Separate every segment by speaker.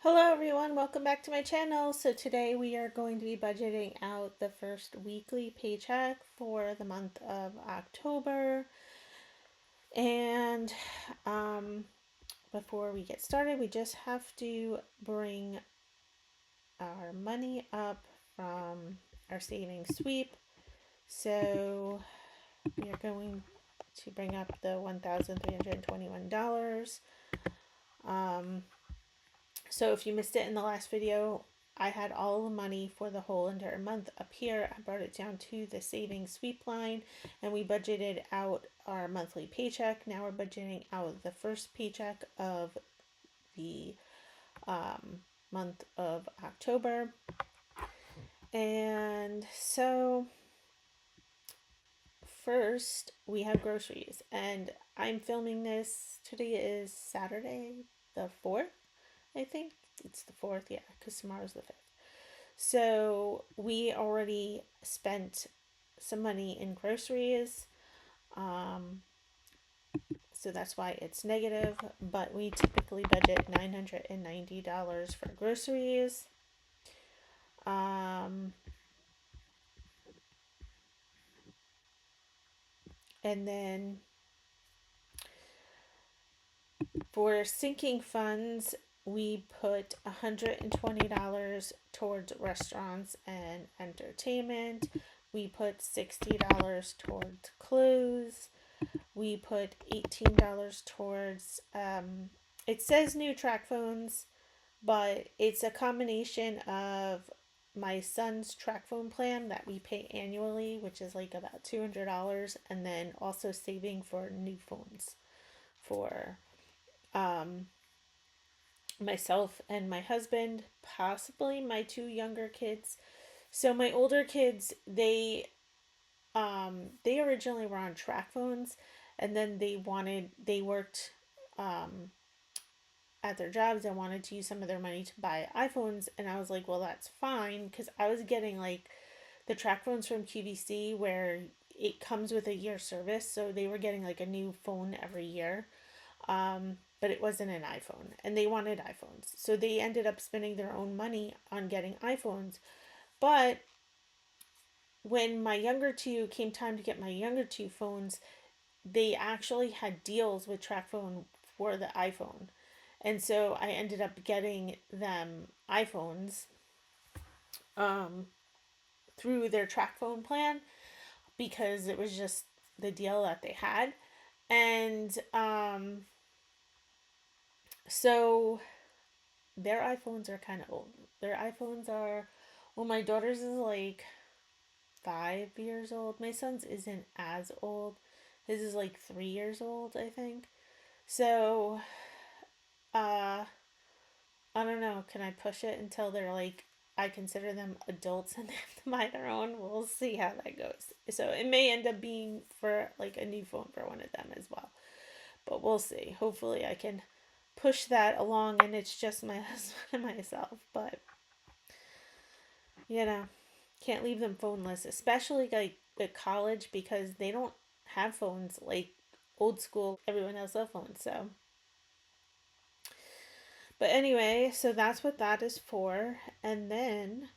Speaker 1: Hello everyone, welcome back to my channel. So today we are going to be budgeting out the first weekly paycheck for the month of October. And before we get started, we just have to bring our money up from our savings sweep. So we are going to bring up the $1,321. So if you missed it in the last video, I had all the money for the whole entire month up here. I brought it down to the savings sweep line and we budgeted out our monthly paycheck. Now we're budgeting out the first paycheck of the month of October. And so first we have groceries, and I'm filming this. Today is Saturday the 4th, I think. It's the 4th, yeah, because tomorrow's the 5th. So we already spent some money in groceries. So that's why it's negative, but we typically budget $990 for groceries. And then for sinking funds, we put $120 towards restaurants and entertainment. We put $60 towards clothes. We put $18 towards, it says new track phones, but it's a combination of my son's track phone plan that we pay annually, which is like about $200, and then also saving for new phones for myself and my husband, possibly my two younger kids. So my older kids, they originally were on track phones, and then they worked at their jobs and wanted to use some of their money to buy iPhones, and I was like, well, that's fine, because I was getting like the track phones from QVC where it comes with a year service, so they were getting like a new phone every year. But it wasn't an iPhone, and they wanted iPhones. So they ended up spending their own money on getting iPhones. But when my younger two came time to get my younger two phones, they actually had deals with TracFone for the iPhone. And so I ended up getting them iPhones through their TracFone plan because it was just the deal that they had. And so their iPhones are kind of old. Their iPhones are, well, my daughter's is like 5 years old. My son's isn't as old. His is like 3 years old, I think. So, I don't know. Can I push it until they're like, I consider them adults and they have to buy their own? We'll see how that goes. So it may end up being for like a new phone for one of them as well. But we'll see. Hopefully I can push that along and it's just my husband and myself. But, you know, can't leave them phoneless, especially like at college because they don't have phones like old school. Everyone has cell phones, so. But anyway, so that's what that is for. And then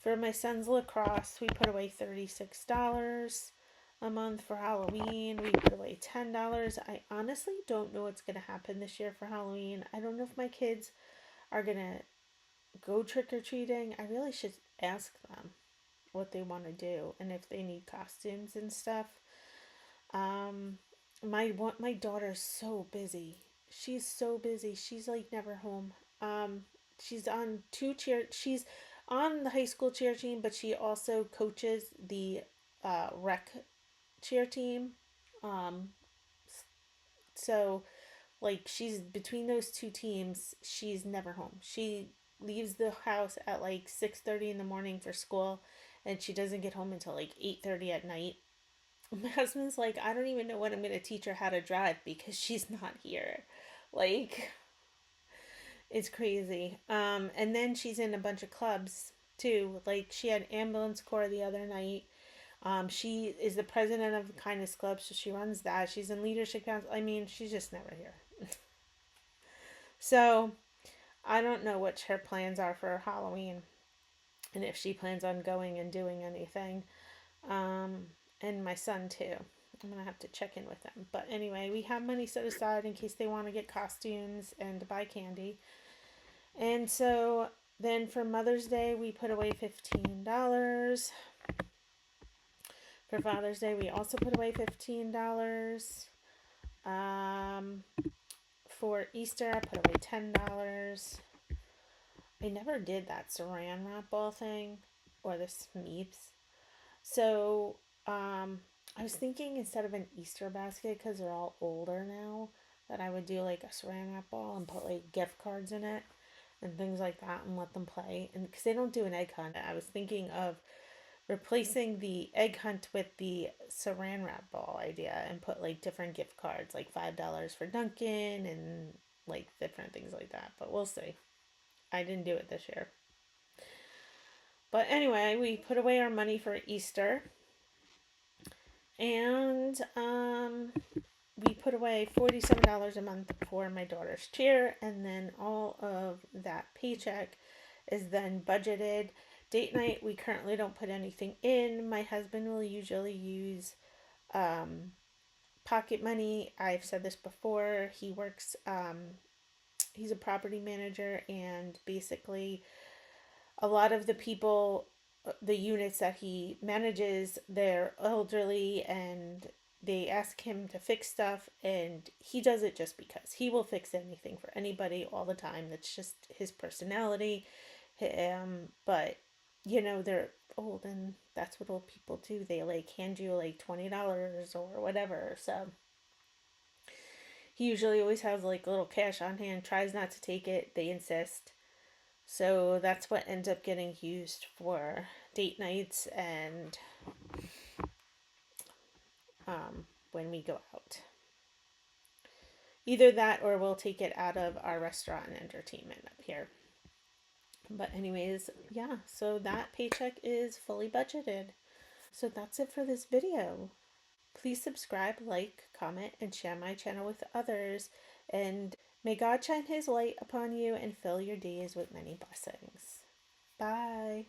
Speaker 1: for my son's lacrosse, we put away $36 a month for Halloween. We put away $10. I honestly don't know what's going to happen this year for Halloween. I don't know if my kids are going to go trick or treating. I really should ask them what they want to do and if they need costumes and stuff. My daughter's so busy. She's so busy. She's like never home. She's on she's on the high school cheer team, but she also coaches the rec cheer team. Um, so like she's between those two teams, she's never home. She leaves the house at like 6:30 in the morning for school, and she doesn't get home until like 8:30 at night. My husband's like, I don't even know when I'm going to teach her how to drive because she's not here. Like, it's crazy. And then she's in a bunch of clubs too. Like, she had ambulance corps the other night. She is the president of the Kindness Club, so she runs that. She's in leadership council. I mean, she's just never here. So, I don't know what her plans are for Halloween and if she plans on going and doing anything. Um, and my son too. I'm gonna have to check in with them. But anyway, we have money set aside in case they want to get costumes and to buy candy. And so then for Mother's Day, we put away $15. For Father's Day, we also put away $15. Um, for Easter, I put away $10. I never did that saran wrap ball thing or the Smeeps. So I was thinking instead of an Easter basket, because they're all older now, that I would do like a saran wrap ball and put like gift cards in it and things like that and let them play. And because they don't do an egg hunt, I was thinking of replacing the egg hunt with the saran wrap ball idea and put like different gift cards, like $5 for Dunkin' and like different things like that. But we'll see. I didn't do it this year. But anyway, we put away our money for Easter. And we put away $47 a month for my daughter's cheer, and then all of that paycheck is then budgeted. Date night, we currently don't put anything in. My husband will usually use um, pocket money. I've said this before. He works, he's a property manager, and basically, a lot of the people, the units that he manages, they're elderly and they ask him to fix stuff, and he does it just because he will fix anything for anybody all the time. That's just his personality. But they're old, and that's what old people do. They like hand you like $20 or whatever. So he usually always has like a little cash on hand, tries not to take it, they insist. So that's what ends up getting used for date nights and when we go out. Either that or we'll take it out of our restaurant and entertainment up here. But, anyways, yeah, so that paycheck is fully budgeted. So that's it for this video. Please subscribe, like, comment, and share my channel with others. And may God shine his light upon you and fill your days with many blessings. Bye.